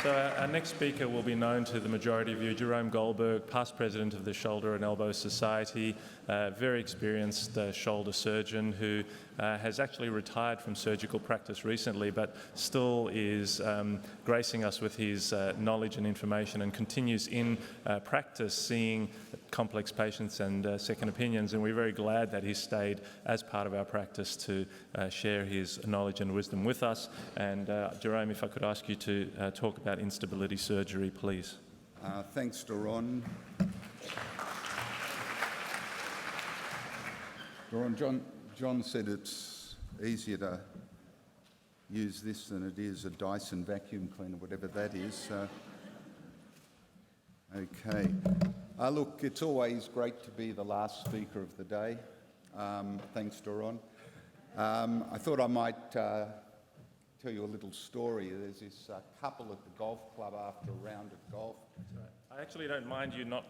So our next speaker will be known to the majority of you, Jerome Goldberg, past president of the Shoulder and Elbow Society, very experienced shoulder surgeon who has actually retired from surgical practice recently, but still is gracing us with his knowledge and information and continues in practice seeing complex patients and second opinions, and we're very glad that he's stayed as part of our practice to share his knowledge and wisdom with us. And Jerome, if I could ask you to talk about instability surgery, please. Thanks, Doron. Doron, John said it's easier to use this than it is a Dyson vacuum cleaner, whatever that is. Okay. Look, it's always great to be the last speaker of the day. Thanks, Doron. I thought I might tell you a little story. There's this couple at the golf club after a round of golf. I actually don't mind you not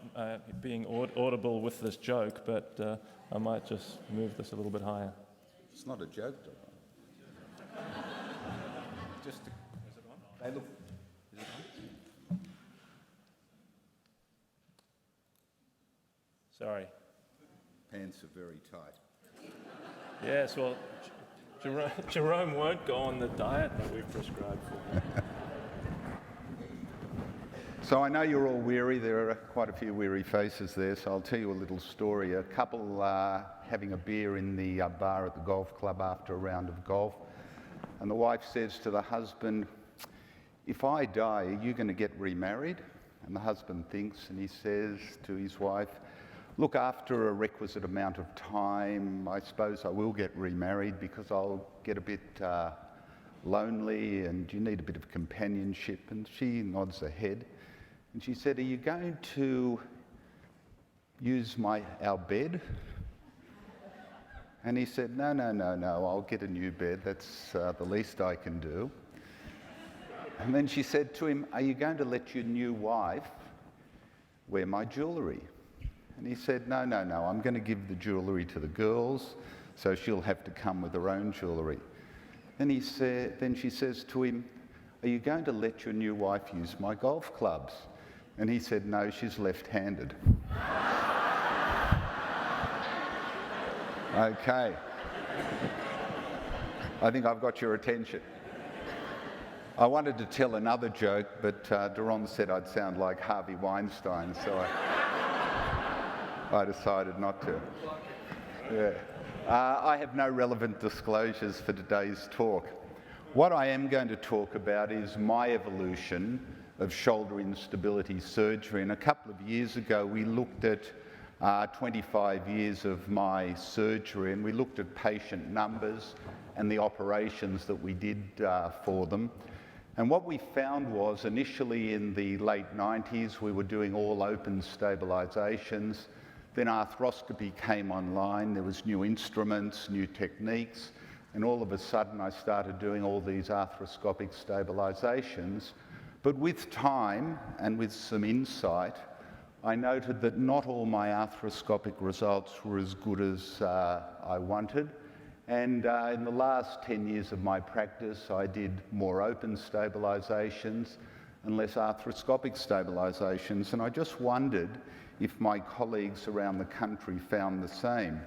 being audible with this joke, but I might just move this a little bit higher. It's not a joke, Doron. Is it on? They look. Is it on? Sorry. Pants are very tight. Yes, well, Jerome won't go on the diet that we've prescribed for him. So I know you're all weary. There are quite a few weary faces there, so I'll tell you a little story. A couple having a beer in the bar at the golf club after a round of golf, and the wife says to the husband, "If I die, are you going to get remarried?" And the husband thinks, and he says to his wife, "Look, after a requisite amount of time, I suppose I will get remarried because I'll get a bit lonely and you need a bit of companionship." And she nods her head. And she said, "Are you going to use our bed?" And he said, No, I'll get a new bed. That's the least I can do." And then she said to him, "Are you going to let your new wife wear my jewellery?" And he said, No, I'm going to give the jewellery to the girls, so she'll have to come with her own jewellery. Then she says to him, "Are you going to let your new wife use my golf clubs?" And he said, "No, she's left-handed." Okay. I think I've got your attention. I wanted to tell another joke, but Doron said I'd sound like Harvey Weinstein, so I decided not to. Yeah. I have no relevant disclosures for today's talk. What I am going to talk about is my evolution of shoulder instability surgery. And a couple of years ago, we looked at 25 years of my surgery, and we looked at patient numbers and the operations that we did for them. And what we found was, initially in the late 90s, we were doing all open stabilisations. Then arthroscopy came online. There was new instruments, new techniques, and all of a sudden I started doing all these arthroscopic stabilisations. But with time and with some insight, I noted that not all my arthroscopic results were as good as I wanted. And in the last 10 years of my practice, I did more open stabilisations and less arthroscopic stabilisations. And I just wondered if my colleagues around the country found the same.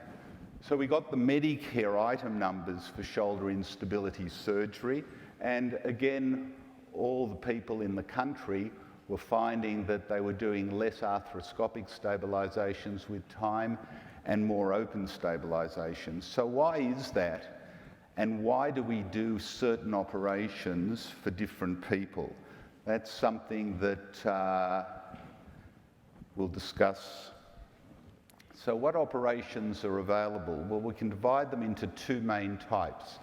So we got the Medicare item numbers for shoulder instability surgery, and again, all the people in the country were finding that they were doing less arthroscopic stabilisations with time and more open stabilisations. So why is that? And why do we do certain operations for different people? That's something that we'll discuss. So what operations are available? Well, we can divide them into two main types: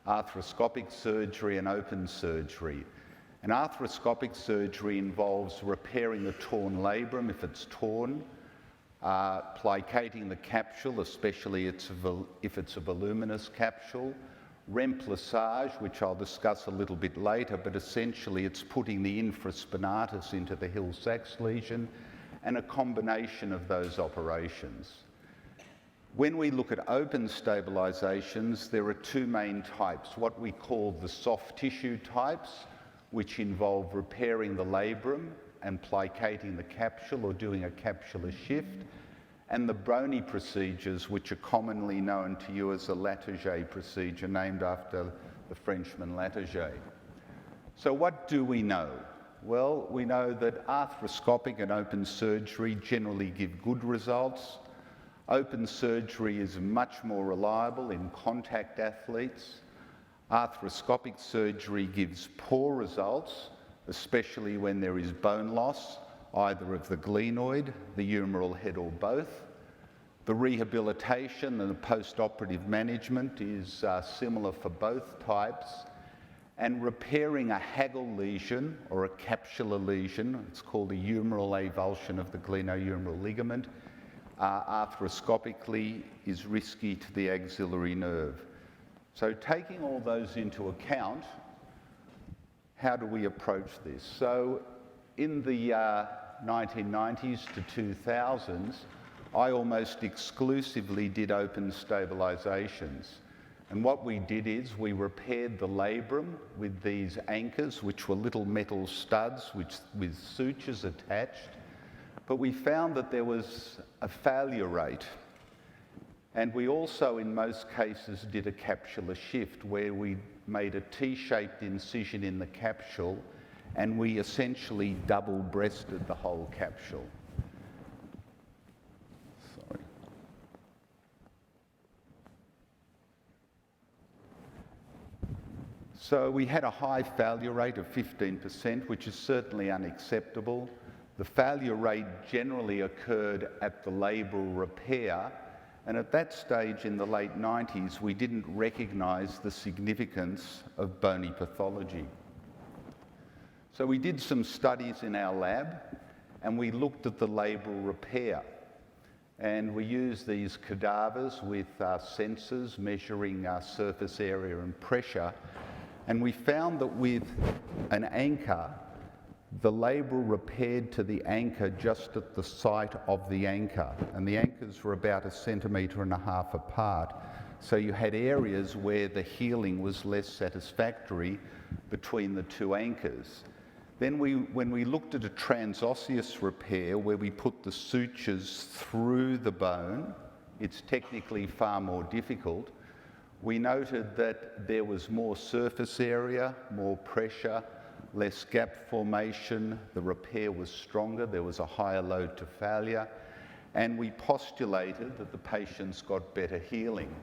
arthroscopic surgery and open surgery. And arthroscopic surgery involves repairing the torn labrum if it's torn, plicating the capsule, especially if it's a voluminous capsule, remplissage, which I'll discuss a little bit later, but essentially it's putting the infraspinatus into the Hill-Sachs lesion, and a combination of those operations. When we look at open stabilisations, there are two main types: what we call the soft tissue types, which involve repairing the labrum and plicating the capsule or doing a capsular shift, and the bony procedures, which are commonly known to you as a Latarjet procedure, named after the Frenchman Latarjet. So what do we know? Well, we know that arthroscopic and open surgery generally give good results. Open surgery is much more reliable in contact athletes. Arthroscopic surgery gives poor results, especially when there is bone loss, either of the glenoid, the humeral head, or both. The rehabilitation and the post-operative management is similar for both types. And repairing a Hagel lesion or a capsular lesion, it's called a humeral avulsion of the glenohumeral ligament, arthroscopically is risky to the axillary nerve. So taking all those into account, how do we approach this? So in the 1990s to 2000s, I almost exclusively did open stabilisations. And what we did is we repaired the labrum with these anchors, which were little metal studs with sutures attached. But we found that there was a failure rate. And we also, in most cases, did a capsular shift where we made a T-shaped incision in the capsule and we essentially double-breasted the whole capsule. Sorry. So we had a high failure rate of 15%, which is certainly unacceptable. The failure rate generally occurred at the labral repair, and at that stage in the late 90s, we didn't recognise the significance of bony pathology. So we did some studies in our lab, and we looked at the labral repair. And we used these cadavers with sensors measuring surface area and pressure. And we found that with an anchor, the labral repaired to the anchor just at the site of the anchor. And the anchors were about 1.5 centimetres apart. So you had areas where the healing was less satisfactory between the two anchors. Then when we looked at a transosseous repair where we put the sutures through the bone, it's technically far more difficult. We noted that there was more surface area, more pressure, less gap formation, the repair was stronger, there was a higher load to failure, and we postulated that the patients got better healing.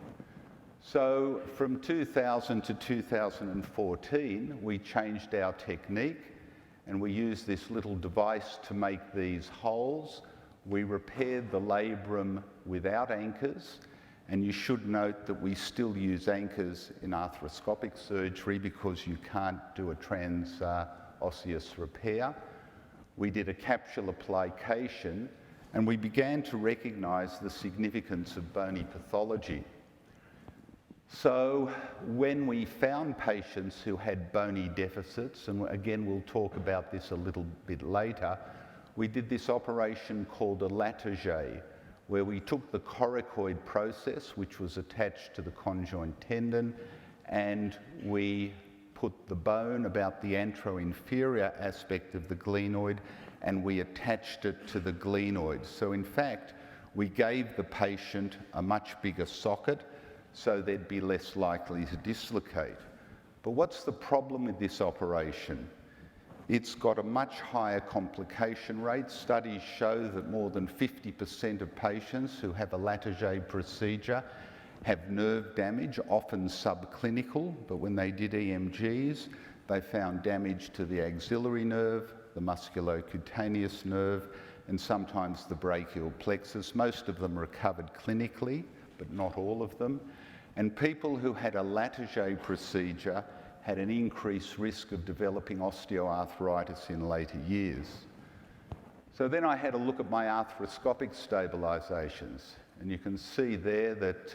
So from 2000 to 2014, we changed our technique and we used this little device to make these holes. We repaired the labrum without anchors, and you should note that we still use anchors in arthroscopic surgery because you can't do a transosseous repair. We did a capsular plication, and we began to recognise the significance of bony pathology. So when we found patients who had bony deficits, and again we'll talk about this a little bit later, we did this operation called a Latarjet, where we took the coracoid process, which was attached to the conjoint tendon, and we put the bone about the anteroinferior aspect of the glenoid, and we attached it to the glenoid. So in fact, we gave the patient a much bigger socket, so they'd be less likely to dislocate. But what's the problem with this operation? It's got a much higher complication rate. Studies show that more than 50% of patients who have a Latarjet procedure have nerve damage, often subclinical, but when they did EMGs, they found damage to the axillary nerve, the musculocutaneous nerve, and sometimes the brachial plexus. Most of them recovered clinically, but not all of them. And people who had a Latarjet procedure had an increased risk of developing osteoarthritis in later years. So then I had a look at my arthroscopic stabilisations, and you can see there that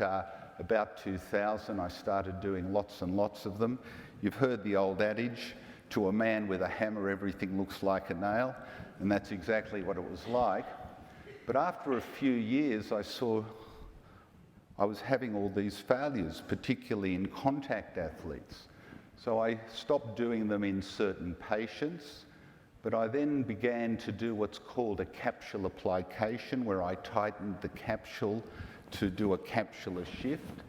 about 2000 I started doing lots and lots of them. You've heard the old adage, to a man with a hammer everything looks like a nail, and that's exactly what it was like. But after a few years I saw I was having all these failures, particularly in contact athletes. So I stopped doing them in certain patients, but I then began to do what's called a capsule application, where I tightened the capsule to do a capsular shift,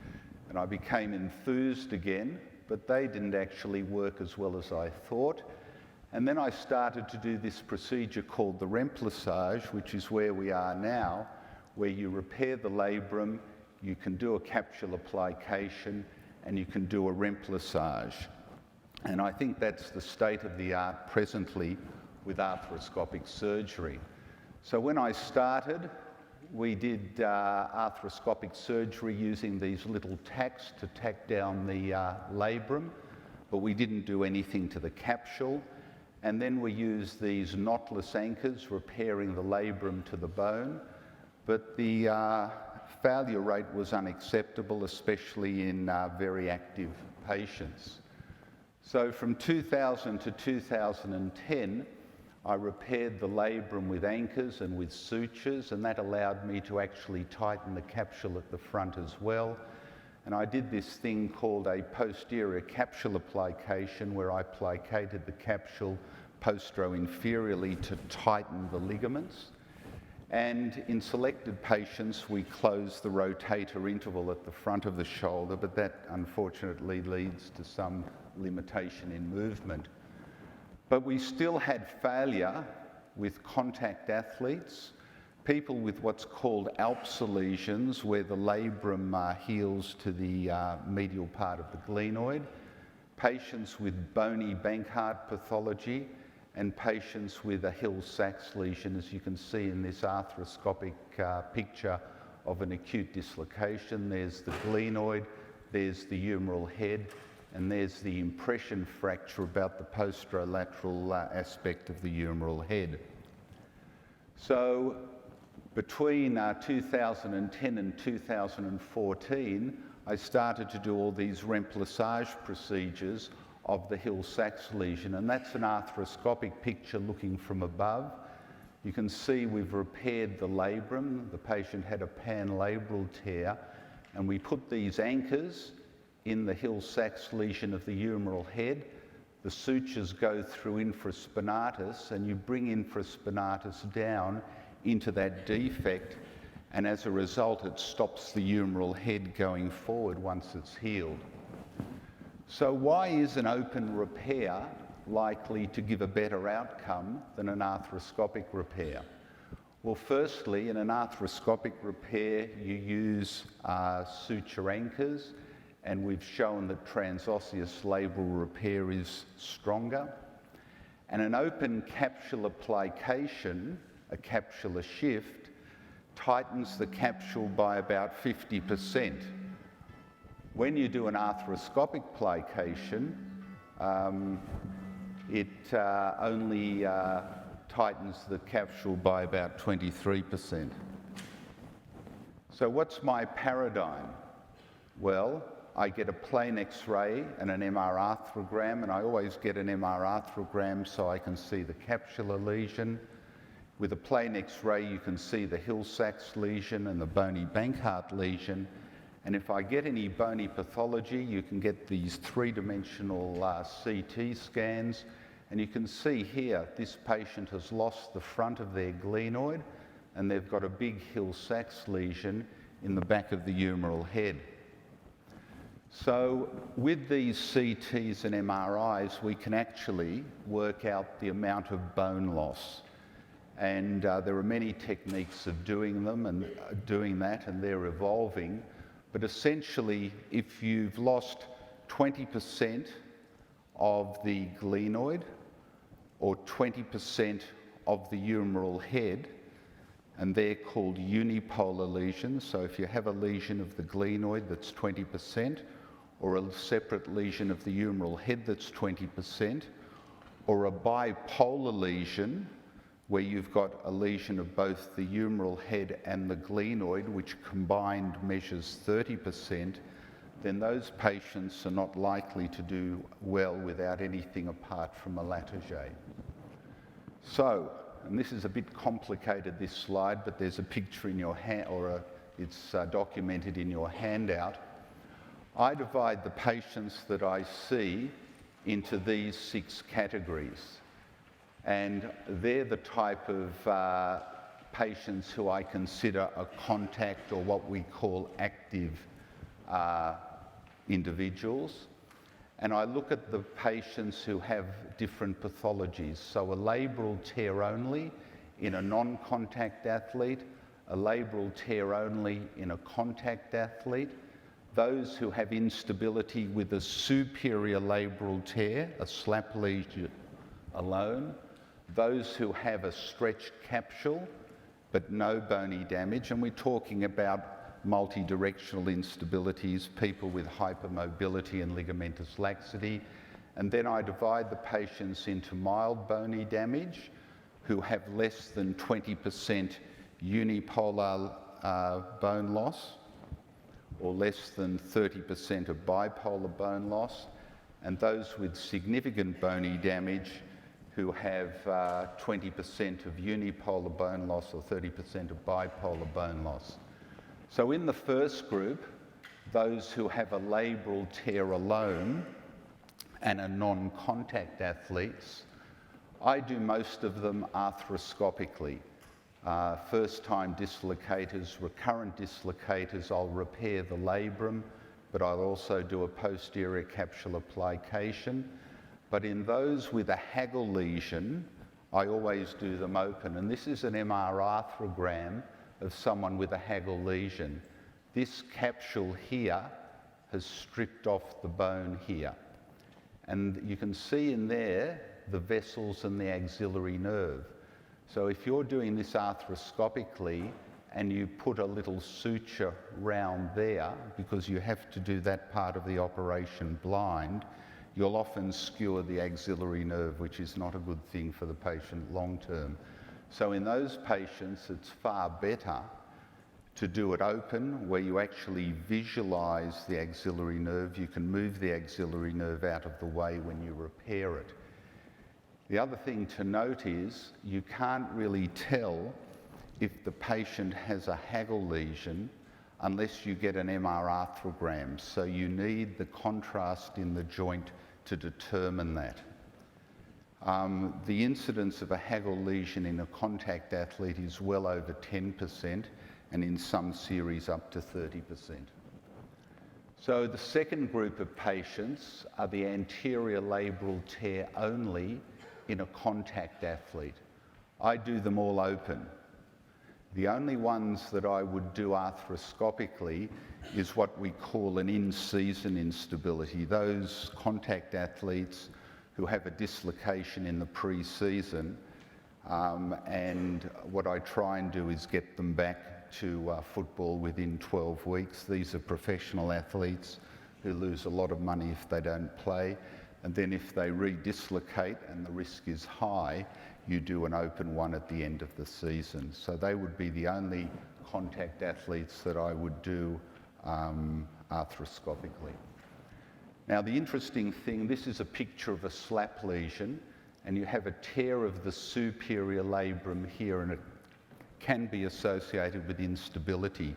and I became enthused again, but they didn't actually work as well as I thought. And then I started to do this procedure called the remplissage, which is where we are now, where you repair the labrum, you can do a capsule application, and you can do a remplissage. And I think that's the state of the art presently with arthroscopic surgery. So when I started, we did arthroscopic surgery using these little tacks to tack down the labrum, but we didn't do anything to the capsule. And then we used these knotless anchors, repairing the labrum to the bone. But the failure rate was unacceptable, especially in very active patients. So from 2000 to 2010, I repaired the labrum with anchors and with sutures, and that allowed me to actually tighten the capsule at the front as well. And I did this thing called a posterior capsule application, where I plicated the capsule postero-inferiorly to tighten the ligaments. And in selected patients, we closed the rotator interval at the front of the shoulder, but that unfortunately leads to some limitation in movement. But we still had failure with contact athletes, people with what's called Alpsa lesions, where the labrum heals to the medial part of the glenoid, patients with bony Bankart pathology, and patients with a Hill-Sachs lesion, as you can see in this arthroscopic picture of an acute dislocation. There's the glenoid, there's the humeral head, and there's the impression fracture about the posterolateral aspect of the humeral head. So between 2010 and 2014, I started to do all these remplissage procedures of the Hill-Sachs lesion, and that's an arthroscopic picture looking from above. You can see we've repaired the labrum. The patient had a panlabral tear, and we put these anchors in the Hill-Sachs lesion of the humeral head. The sutures go through infraspinatus, and you bring infraspinatus down into that defect, and as a result it stops the humeral head going forward once it's healed. So why is an open repair likely to give a better outcome than an arthroscopic repair? Well, firstly, in an arthroscopic repair, you use suture anchors, and we've shown that transosseous labral repair is stronger. And an open capsule application, a capsular shift, tightens the capsule by about 50%. When you do an arthroscopic plication, it only tightens the capsule by about 23%. So what's my paradigm? Well, I get a plain X-ray and an MR arthrogram, and I always get an MR arthrogram so I can see the capsular lesion. With a plain X-ray, you can see the Hill-Sachs lesion and the bony Bankart lesion. And if I get any bony pathology, you can get these three-dimensional CT scans. And you can see here, this patient has lost the front of their glenoid, and they've got a big Hill-Sachs lesion in the back of the humeral head. So with these CTs and MRIs, we can actually work out the amount of bone loss. And there are many techniques of doing them and doing that, and they're evolving. But essentially, if you've lost 20% of the glenoid or 20% of the humeral head, and they're called unipolar lesions, so if you have a lesion of the glenoid that's 20%, or a separate lesion of the humeral head that's 20%, or a bipolar lesion where you've got a lesion of both the humeral head and the glenoid, which combined measures 30%, then those patients are not likely to do well without anything apart from a Latarjet. So, and this is a bit complicated, this slide, but there's a picture in your hand, or it's documented in your handout. I divide the patients that I see into these 6 categories. And they're the type of patients who I consider a contact, or what we call active individuals. And I look at the patients who have different pathologies. So a labral tear only in a non-contact athlete, a labral tear only in a contact athlete, those who have instability with a superior labral tear, a slap lesion alone, those who have a stretched capsule but no bony damage, and we're talking about multi-directional instabilities, people with hypermobility and ligamentous laxity. And then I divide the patients into mild bony damage, who have less than 20% unipolar bone loss, or less than 30% of bipolar bone loss, and those with significant bony damage who have 20% of unipolar bone loss or 30% of bipolar bone loss. So in the first group, those who have a labral tear alone and are non-contact athletes, I do most of them arthroscopically. First-time dislocators, recurrent dislocators, I'll repair the labrum, but I'll also do a posterior capsular plication. But in those with a Hagel lesion, I always do them open. And this is an MR arthrogram of someone with a Hagel lesion. This capsule here has stripped off the bone here. And you can see in there the vessels and the axillary nerve. So if you're doing this arthroscopically and you put a little suture round there, because you have to do that part of the operation blind, you'll often skewer the axillary nerve, which is not a good thing for the patient long term. So in those patients, it's far better to do it open, where you actually visualize the axillary nerve. You can move the axillary nerve out of the way when you repair it. The other thing to note is you can't really tell if the patient has a Hagel lesion unless you get an MR arthrogram. So you need the contrast in the joint to determine that. The incidence of a Hagel lesion in a contact athlete is well over 10%, and in some series up to 30%. So the second group of patients are the anterior labral tear only in a contact athlete. I do them all open. The only ones that I would do arthroscopically is what we call an in-season instability. Those contact athletes who have a dislocation in the pre-season, and what I try and do is get them back to football within 12 weeks. These are professional athletes who lose a lot of money if they don't play, and then if they re-dislocate and the risk is high, you do an open one at the end of the season. So they would be the only contact athletes that I would do arthroscopically. Now the interesting thing, this is a picture of a slap lesion, and you have a tear of the superior labrum here, and it can be associated with instability.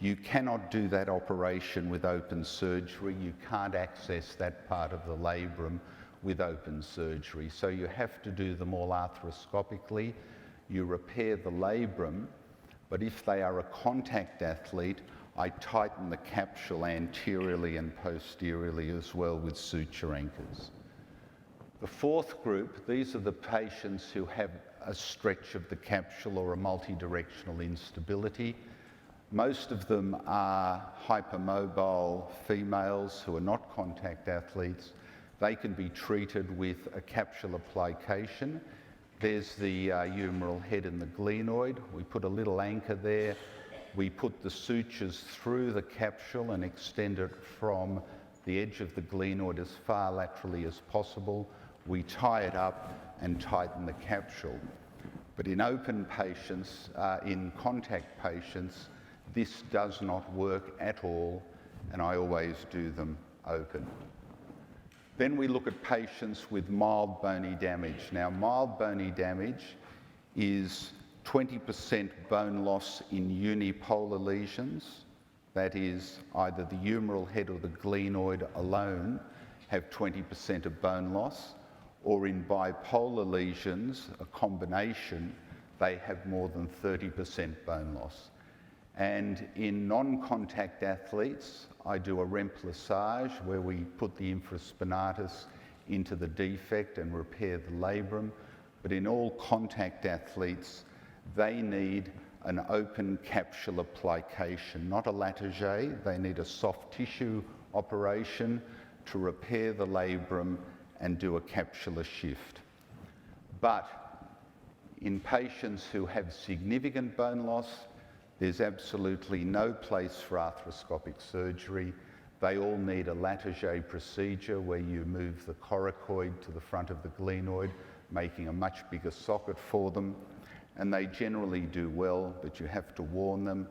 You cannot do that operation with open surgery. You can't access that part of the labrum with open surgery. So you have to do them all arthroscopically. You repair the labrum, but if they are a contact athlete, I tighten the capsule anteriorly and posteriorly as well with suture anchors. The fourth group, these are the patients who have a stretch of the capsule or a multi-directional instability. Most of them are hypermobile females who are not contact athletes. They can be treated with a capsular plication. There's the humeral head and the glenoid. We put a little anchor there. We put the sutures through the capsule and extend it from the edge of the glenoid as far laterally as possible. We tie it up and tighten the capsule. But in open patients, in contact patients, this does not work at all, and I always do them open. Then we look at patients with mild bony damage. Now, mild bony damage is 20% bone loss in unipolar lesions. That is either the humeral head or the glenoid alone have 20% of bone loss, or in bipolar lesions, a combination, they have more than 30% bone loss. And in non-contact athletes, I do a remplissage where we put the infraspinatus into the defect and repair the labrum. But in all contact athletes, they need an open capsular plication, not a Latarjet. They need a soft tissue operation to repair the labrum and do a capsular shift. But in patients who have significant bone loss, there's absolutely no place for arthroscopic surgery. They all need a Latarjet procedure where you move the coracoid to the front of the glenoid, making a much bigger socket for them. And they generally do well, but you have to warn them.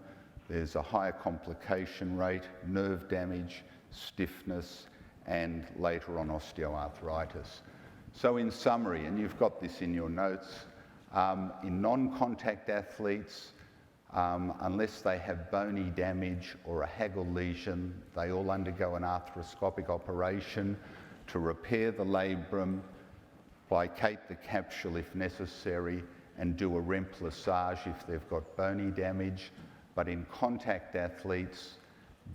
There's a higher complication rate, nerve damage, stiffness, and later on osteoarthritis. So in summary, and you've got this in your notes, in non-contact athletes, unless they have bony damage or a Hagel lesion, they all undergo an arthroscopic operation to repair the labrum, plicate the capsule if necessary, and do a remplissage if they've got bony damage. But in contact athletes,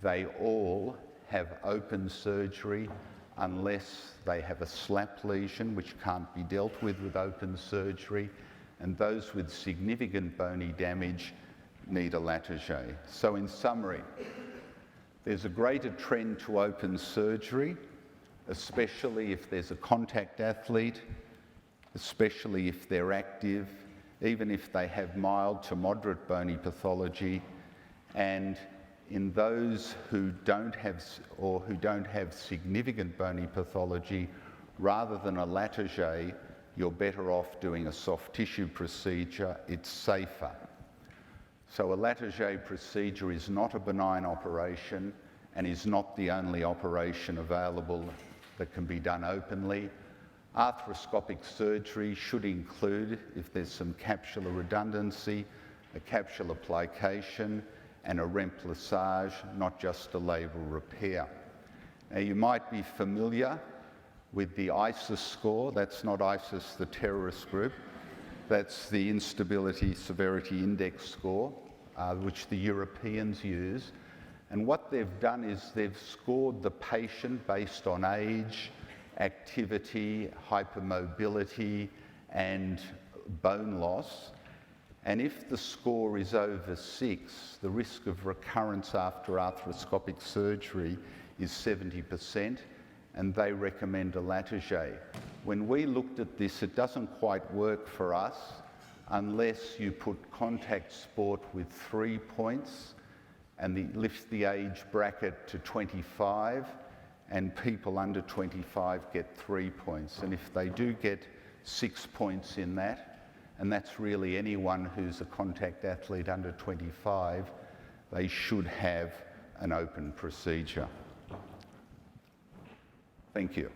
they all have open surgery unless they have a SLAP lesion, which can't be dealt with open surgery, and those with significant bony damage need a Latarjet. So in summary, there's a greater trend to open surgery, especially if there's a contact athlete, especially if they're active, even if they have mild to moderate bony pathology, and in those who don't have significant bony pathology, rather than a Latarjet, you're better off doing a soft tissue procedure. It's safer. So a Latarjet procedure is not a benign operation and is not the only operation available that can be done openly. Arthroscopic surgery should include, if there's some capsular redundancy, a capsular plication and a remplissage, not just a labral repair. Now you might be familiar with the ISIS score. That's not ISIS, the terrorist group. That's the Instability Severity Index score, which the Europeans use. And what they've done is they've scored the patient based on age, activity, hypermobility, and bone loss. And if the score is over 6, the risk of recurrence after arthroscopic surgery is 70%, and they recommend a Latarjet. When we looked at this, it doesn't quite work for us unless you put contact sport with 3 points and lift the age bracket to 25, and people under 25 get 3 points. And if they do get 6 points in that, and that's really anyone who's a contact athlete under 25, they should have an open procedure. Thank you.